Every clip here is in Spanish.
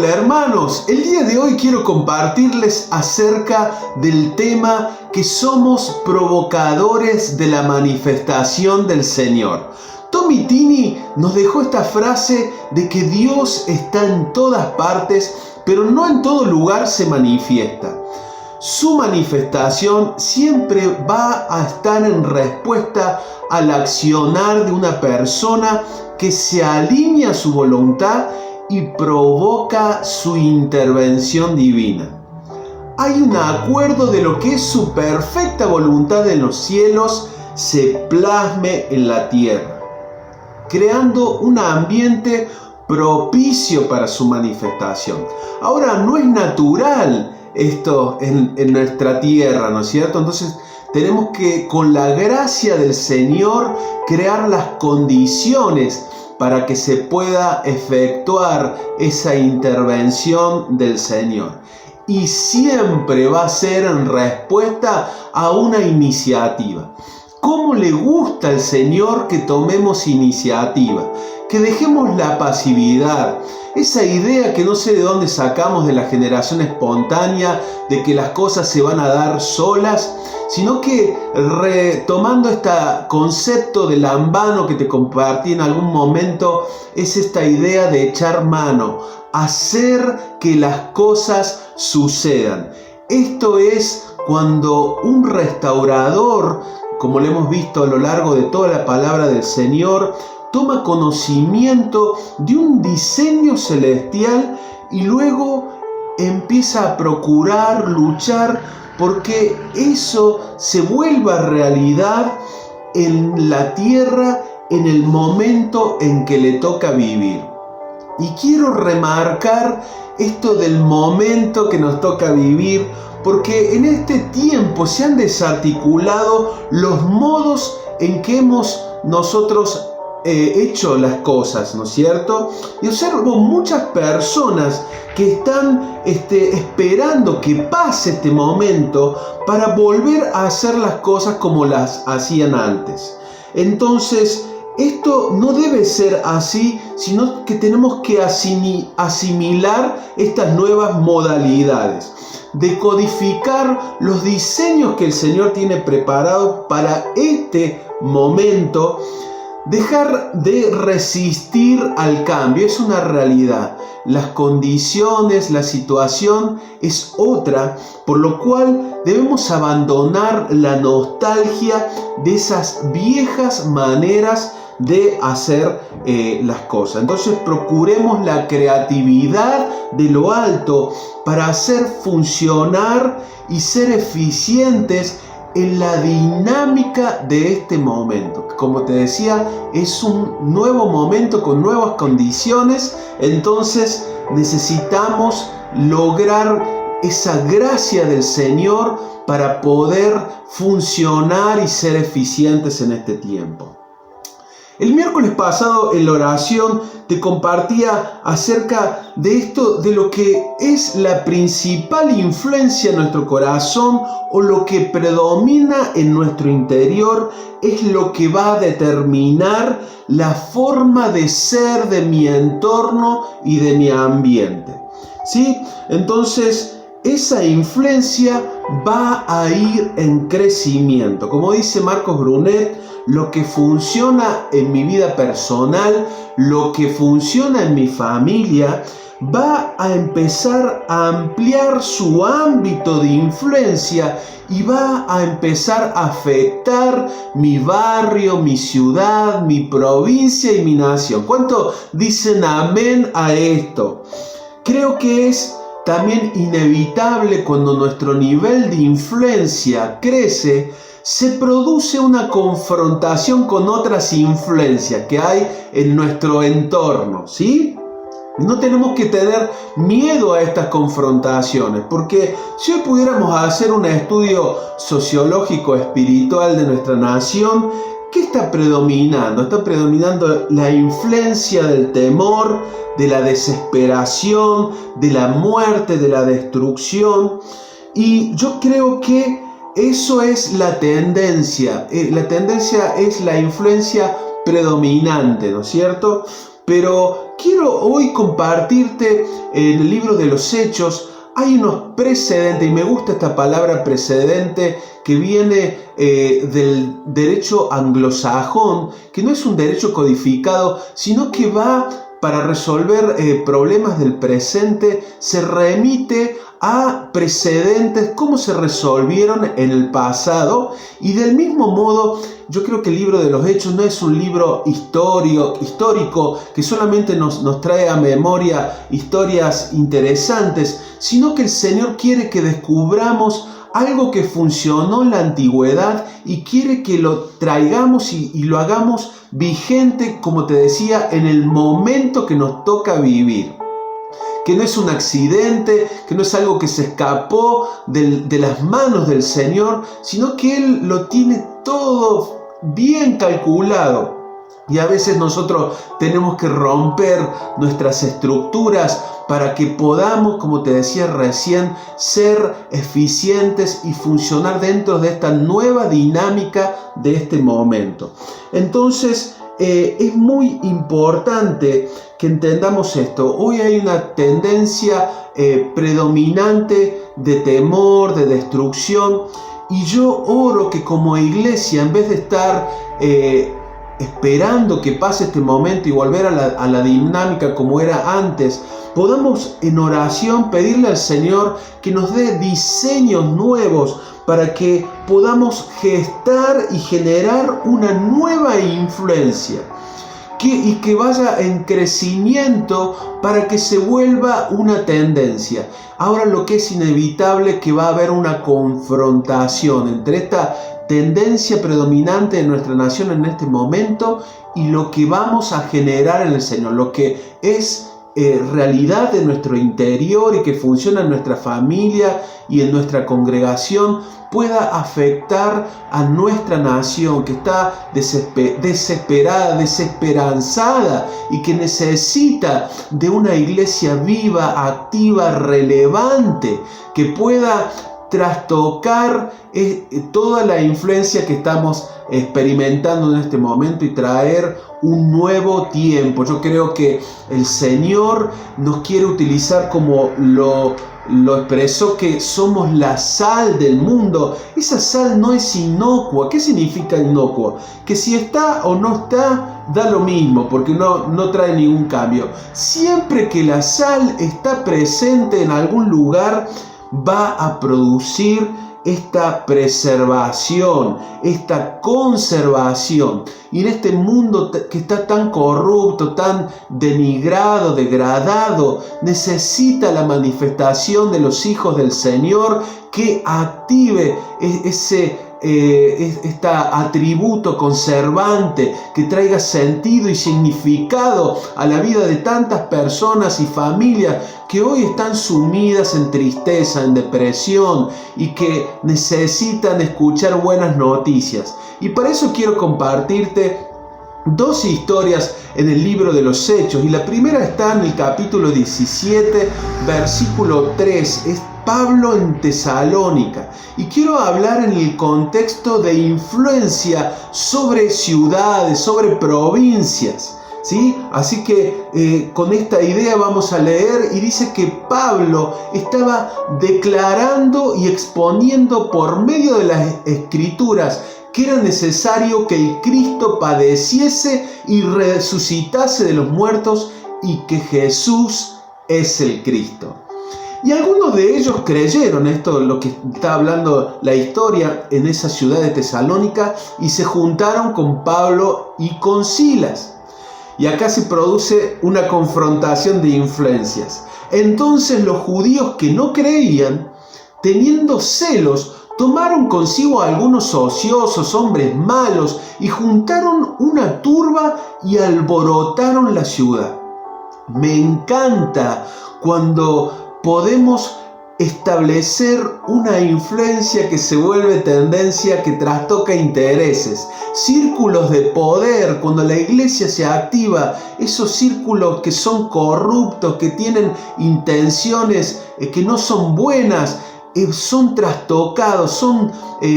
Hola hermanos, el día de hoy quiero compartirles acerca del tema que somos provocadores de la manifestación del Señor. Tommy Tini nos dejó esta frase de que Dios está en todas partes, pero no en todo lugar se manifiesta. Su manifestación siempre va a estar en respuesta al accionar de una persona que se alinea a su voluntad y provoca su intervención divina. Hay un acuerdo de lo que es su perfecta voluntad en los cielos se plasme en la tierra, creando un ambiente propicio para su manifestación. Ahora, no es natural esto en nuestra tierra, ¿no es cierto? Entonces tenemos que, con la gracia del Señor, crear las condiciones para que se pueda efectuar esa intervención del Señor. Y siempre va a ser en respuesta a una iniciativa. ¿Cómo le gusta al Señor que tomemos iniciativa? Que dejemos la pasividad, esa idea que no sé de dónde sacamos de la generación espontánea, de que las cosas se van a dar solas, sino que retomando este concepto de lambano que te compartí en algún momento, es esta idea de echar mano, hacer que las cosas sucedan. Esto es cuando un restaurador, como lo hemos visto a lo largo de toda la palabra del Señor, toma conocimiento de un diseño celestial y luego empieza a procurar, luchar, porque eso se vuelva realidad en la tierra en el momento en que le toca vivir. Y quiero remarcar esto del momento que nos toca vivir, porque en este tiempo se han desarticulado los modos en que hemos nosotros hecho las cosas, ¿no es cierto? Y observo muchas personas que están esperando que pase este momento para volver a hacer las cosas como las hacían antes. Entonces, esto no debe ser así, sino que tenemos que asimilar estas nuevas modalidades, decodificar los diseños que el Señor tiene preparados para este momento. Dejar de resistir al cambio es una realidad. Las condiciones, la situación es otra, por lo cual debemos abandonar la nostalgia de esas viejas maneras de hacer las cosas. Entonces procuremos la creatividad de lo alto para hacer funcionar y ser eficientes en la dinámica de este momento. Como te decía, es un nuevo momento con nuevas condiciones, entonces necesitamos lograr esa gracia del Señor para poder funcionar y ser eficientes en este tiempo. El miércoles pasado en la oración te compartía acerca de esto, de lo que es la principal influencia en nuestro corazón o lo que predomina en nuestro interior es lo que va a determinar la forma de ser de mi entorno y de mi ambiente. ¿Sí? Entonces, esa influencia va a ir en crecimiento. Como dice Marcos Brunet, lo que funciona en mi vida personal, lo que funciona en mi familia, va a empezar a ampliar su ámbito de influencia y va a empezar a afectar mi barrio, mi ciudad, mi provincia y mi nación. ¿Cuánto dicen amén a esto? Creo que es también inevitable cuando nuestro nivel de influencia crece, se produce una confrontación con otras influencias que hay en nuestro entorno, ¿sí? No tenemos que tener miedo a estas confrontaciones, porque si hoy pudiéramos hacer un estudio sociológico espiritual de nuestra nación, ¿qué está predominando? Está predominando la influencia del temor, de la desesperación, de la muerte, de la destrucción. Y yo creo que eso es la tendencia. La tendencia es la influencia predominante, ¿no es cierto? pero quiero hoy compartirte en el libro de los Hechos. Hay unos precedentes, y me gusta esta palabra precedente, que viene del derecho anglosajón, que no es un derecho codificado, sino que va para resolver problemas del presente, se remite a precedentes, cómo se resolvieron en el pasado. Y del mismo modo, yo creo que el libro de los Hechos no es un libro histórico que solamente nos trae a memoria historias interesantes, sino que el Señor quiere que descubramos algo que funcionó en la antigüedad y quiere que lo traigamos y lo hagamos vigente, como te decía, en el momento que nos toca vivir. Que no es un accidente, que no es algo que se escapó de las manos del Señor, sino que Él lo tiene todo bien calculado. Y a veces nosotros tenemos que romper nuestras estructuras para que podamos, como te decía recién, ser eficientes y funcionar dentro de esta nueva dinámica de este momento. Entonces, es muy importante que entendamos esto. Hoy hay una tendencia predominante de temor, de destrucción, y yo oro que como iglesia, en vez de estar esperando que pase este momento y volver a la dinámica como era antes, podamos en oración pedirle al Señor que nos dé diseños nuevos para que podamos gestar y generar una nueva influencia y que vaya en crecimiento para que se vuelva una tendencia. Ahora lo que es inevitable es que va a haber una confrontación entre esta tendencia predominante de nuestra nación en este momento y lo que vamos a generar en el Señor, lo que es realidad de nuestro interior y que funciona en nuestra familia y en nuestra congregación, pueda afectar a nuestra nación que está desesperada, desesperanzada y que necesita de una iglesia viva, activa, relevante, que pueda trastocar toda la influencia que estamos experimentando en este momento y traer un nuevo tiempo. Yo creo que el Señor nos quiere utilizar como lo expresó, que somos la sal del mundo. Esa sal no es inocua. ¿Qué significa inocua? Que si está o no está, da lo mismo, porque no trae ningún cambio. Siempre que la sal está presente en algún lugar, va a producir esta preservación, esta conservación. Y en este mundo que está tan corrupto, tan denigrado, degradado, necesita la manifestación de los hijos del Señor que active este atributo conservante, que traiga sentido y significado a la vida de tantas personas y familias que hoy están sumidas en tristeza, en depresión y que necesitan escuchar buenas noticias. Y para eso quiero compartirte dos historias en el libro de los Hechos, y la primera está en el capítulo 17, versículo 3. Es Pablo en Tesalónica, y quiero hablar en el contexto de influencia sobre ciudades, sobre provincias, ¿sí? Así que con esta idea vamos a leer, y dice que Pablo estaba declarando y exponiendo por medio de las Escrituras que era necesario que el Cristo padeciese y resucitase de los muertos, y que Jesús es el Cristo. Y algunos de ellos creyeron esto, lo que está hablando la historia en esa ciudad de Tesalónica, y se juntaron con Pablo y con Silas. Y acá se produce una confrontación de influencias. Entonces los judíos que no creían, teniendo celos, tomaron consigo a algunos ociosos, hombres malos, y juntaron una turba y alborotaron la ciudad. Me encanta cuando podemos establecer una influencia que se vuelve tendencia, que trastoca intereses, círculos de poder. Cuando la iglesia se activa, esos círculos que son corruptos, que tienen intenciones que no son buenas, son trastocados, son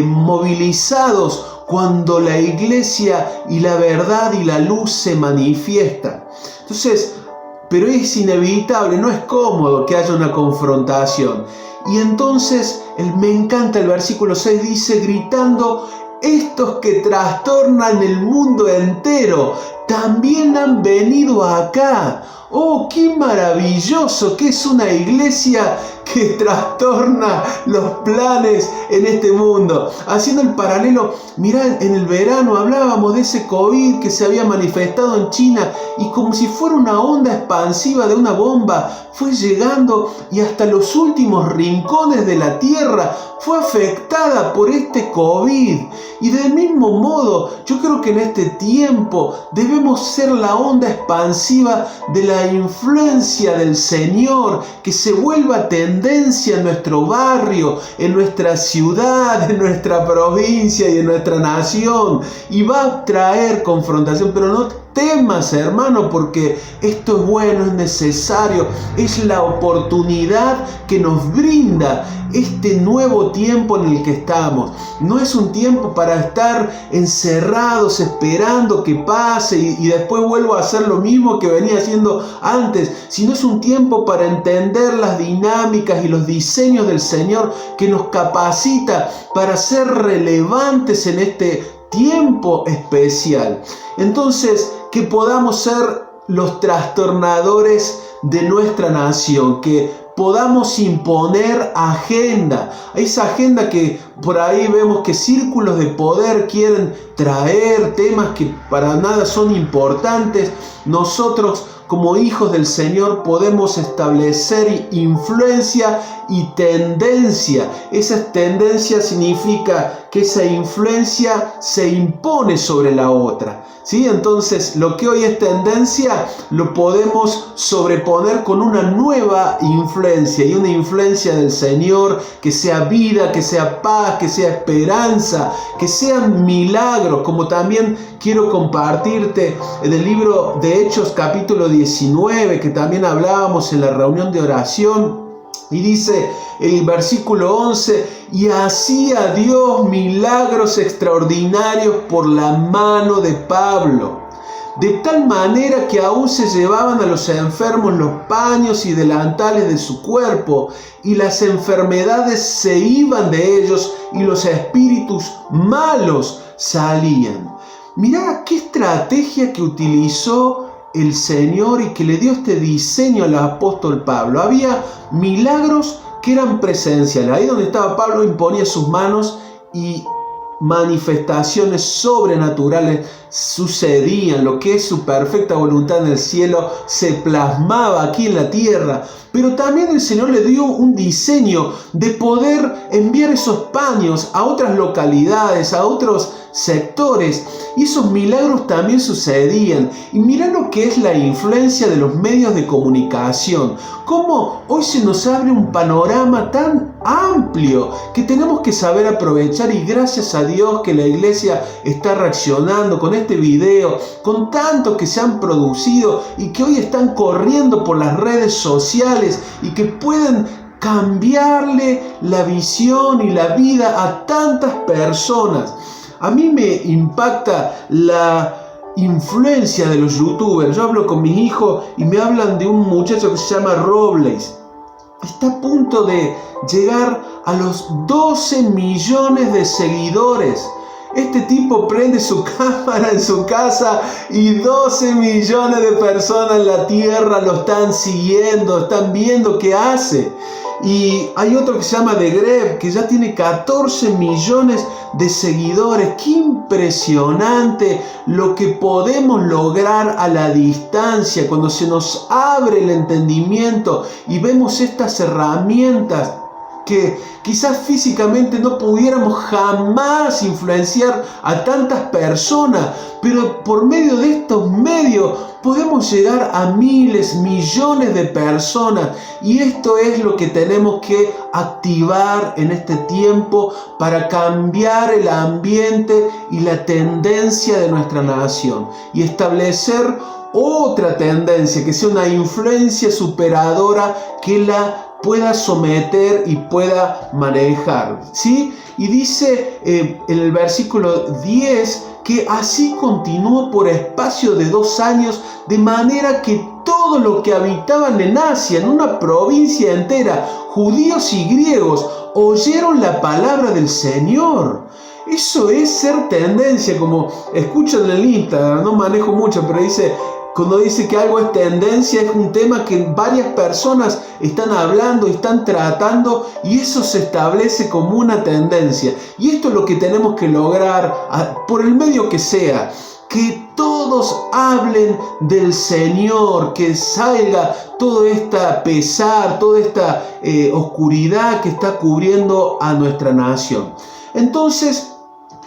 movilizados cuando la iglesia y la verdad y la luz se manifiestan. Entonces, pero es inevitable, no es cómodo que haya una confrontación. Y entonces me encanta el versículo 6, dice, gritando, estos que trastornan el mundo entero también han venido acá. ¡Oh, qué maravilloso que es una iglesia que trastorna los planes en este mundo! Haciendo el paralelo, mirá, en el verano hablábamos de ese COVID que se había manifestado en China y como si fuera una onda expansiva de una bomba, fue llegando y hasta los últimos rincones de la tierra fue afectada por este COVID. Y del mismo modo, yo creo que en este tiempo debemos ser la onda expansiva de la influencia del Señor, que se vuelva tendencia en nuestro barrio, en nuestra ciudad, en nuestra provincia y en nuestra nación. Y va a traer confrontación, pero no temas, hermano, porque esto es bueno, es necesario, es la oportunidad que nos brinda este nuevo tiempo en el que estamos. No es un tiempo para estar encerrados esperando que pase y después vuelvo a hacer lo mismo que venía haciendo antes, sino es un tiempo para entender las dinámicas y los diseños del Señor que nos capacita para ser relevantes en este tiempo especial. Entonces, que podamos ser los trastornadores de nuestra nación, que podamos imponer agenda, esa agenda que por ahí vemos que círculos de poder quieren traer, temas que para nada son importantes. Nosotros como hijos del Señor podemos establecer influencia y tendencia. Esa tendencia significa que esa influencia se impone sobre la otra, ¿sí? Entonces, lo que hoy es tendencia lo podemos sobreponer con una nueva influencia, y una influencia del Señor que sea vida, que sea paz, que sea esperanza, que sean milagros, como también quiero compartirte en el libro de Hechos capítulo 19, que también hablábamos en la reunión de oración. Y dice el versículo 11, y hacía Dios milagros extraordinarios por la mano de Pablo, de tal manera que aún se llevaban a los enfermos los paños y delantales de su cuerpo, y las enfermedades se iban de ellos, y los espíritus malos salían. Mirá qué estrategia que utilizó el Señor y que le dio este diseño al apóstol Pablo. Había milagros que eran presenciales. Ahí donde estaba Pablo imponía sus manos y manifestaciones sobrenaturales sucedían. Lo que es su perfecta voluntad en el cielo se plasmaba aquí en la tierra. Pero también el Señor le dio un diseño de poder enviar esos paños a otras localidades, a otros sectores, y esos milagros también sucedían. Y mira lo que es la influencia de los medios de comunicación, cómo hoy se nos abre un panorama tan amplio que tenemos que saber aprovechar. Y gracias a Dios que la iglesia está reaccionando con este video, con tantos que se han producido y que hoy están corriendo por las redes sociales y que pueden cambiarle la visión y la vida a tantas personas. A mí me impacta la influencia de los youtubers. Yo hablo con mis hijos y me hablan de un muchacho que se llama Robles. Está a punto de llegar a los 12 millones de seguidores. Este tipo prende su cámara en su casa y 12 millones de personas en la tierra lo están siguiendo, están viendo qué hace. Y hay otro que se llama The Greb, que ya tiene 14 millones de seguidores. ¡Qué impresionante lo que podemos lograr a la distancia cuando se nos abre el entendimiento y vemos estas herramientas que quizás físicamente no pudiéramos jamás influenciar a tantas personas, pero por medio de estos medios podemos llegar a miles, millones de personas. Y esto es lo que tenemos que activar en este tiempo para cambiar el ambiente y la tendencia de nuestra nación y establecer otra tendencia que sea una influencia superadora que la pueda someter y pueda manejar, ¿sí? Y dice en el versículo 10 que así continuó por espacio de 2 años, de manera que todos los que habitaban en Asia, en una provincia entera, judíos y griegos, oyeron la palabra del Señor. Eso es ser tendencia, como escuchan en el Instagram, no manejo mucho, pero cuando dice que algo es tendencia, es un tema que varias personas están hablando, están tratando, y eso se establece como una tendencia. Y esto es lo que tenemos que lograr, por el medio que sea, que todos hablen del Señor, que salga todo este pesar, toda esta oscuridad que está cubriendo a nuestra nación. Entonces,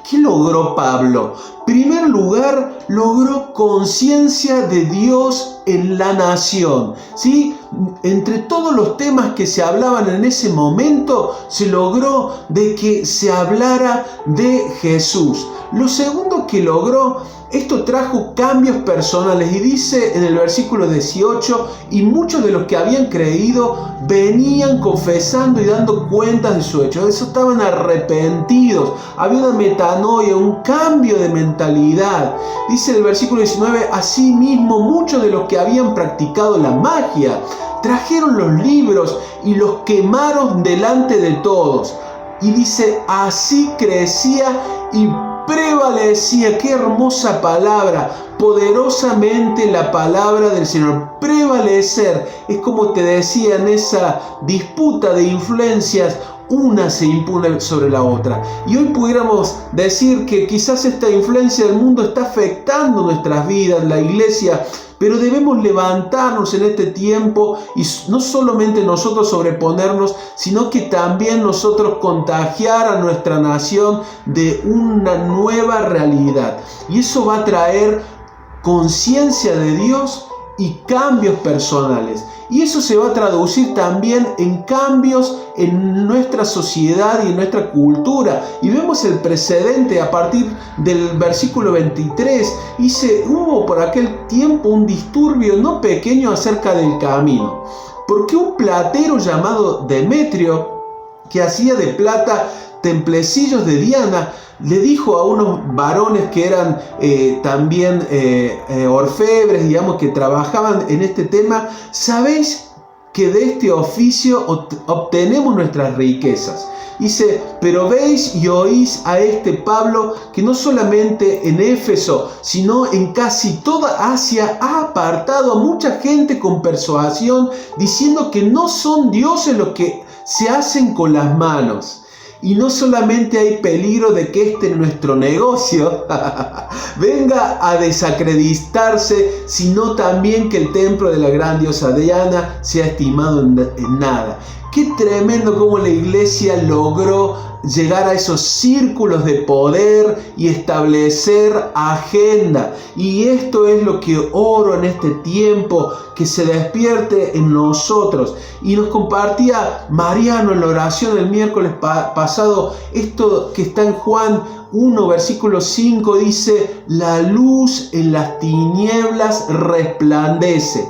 ¿qué logró Pablo? En primer lugar, logró conciencia de Dios en la nación, ¿sí? Entre todos los temas que se hablaban en ese momento, se logró de que se hablara de Jesús. Lo segundo que logró, esto trajo cambios personales, y dice en el versículo 18, y muchos de los que habían creído venían confesando y dando cuentas de su hecho. Eso, estaban arrepentidos, había una metanoia, un cambio de mentalidad. Dice el versículo 19, asimismo muchos de los que habían practicado la magia trajeron los libros y los quemaron delante de todos. Y dice, así crecía y prevalecía. Qué hermosa palabra, poderosamente la palabra del Señor. Prevalecer es, como te decía, en esa disputa de influencias, una se impone sobre la otra. Y hoy pudiéramos decir que quizás esta influencia del mundo está afectando nuestras vidas, la iglesia, pero debemos levantarnos en este tiempo y no solamente nosotros sobreponernos, sino que también nosotros contagiar a nuestra nación de una nueva realidad. Y eso va a traer conciencia de Dios y cambios personales. Y eso se va a traducir también en cambios en nuestra sociedad y en nuestra cultura. Y vemos el precedente a partir del versículo 23. Dice, hubo por aquel tiempo un disturbio no pequeño acerca del camino, porque un platero llamado Demetrio, que hacía de plata templecillos de Diana, le dijo a unos varones que eran también orfebres, digamos, que trabajaban en este tema, ¿sabéis que de este oficio obtenemos nuestras riquezas? Dice, pero veis y oís a este Pablo, que no solamente en Éfeso, sino en casi toda Asia ha apartado a mucha gente con persuasión, diciendo que no son dioses los que se hacen con las manos. Y no solamente hay peligro de que nuestro negocio venga a desacreditarse, sino también que el templo de la gran diosa Diana sea estimado en nada. Qué tremendo cómo la iglesia logró llegar a esos círculos de poder y establecer agenda. Y esto es lo que oro en este tiempo, que se despierte en nosotros. Y nos compartía Mariano en la oración el miércoles pasado, esto que está en Juan 1, versículo 5, dice, la luz en las tinieblas resplandece,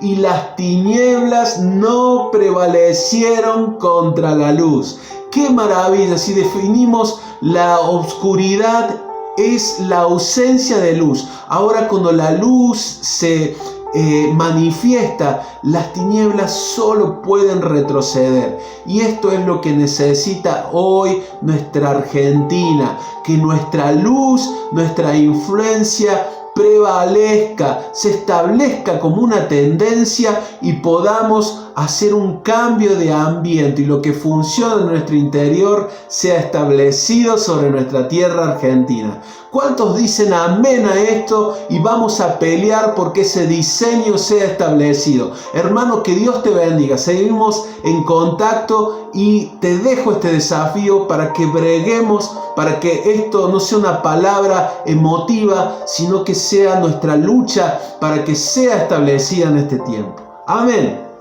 y las tinieblas no prevalecieron contra la luz. ¡Qué maravilla! Si definimos la oscuridad, es la ausencia de luz. Ahora, cuando la luz se manifiesta, las tinieblas solo pueden retroceder. Y esto es lo que necesita hoy nuestra Argentina, que nuestra luz, nuestra influencia prevalezca, se establezca como una tendencia y podamos hacer un cambio de ambiente, y lo que funciona en nuestro interior sea establecido sobre nuestra tierra argentina. ¿Cuántos dicen amén a esto? Y vamos a pelear porque ese diseño sea establecido. Hermano, que Dios te bendiga. Seguimos en contacto y te dejo este desafío para que breguemos, para que esto no sea una palabra emotiva, sino que sea nuestra lucha para que sea establecida en este tiempo. Amén.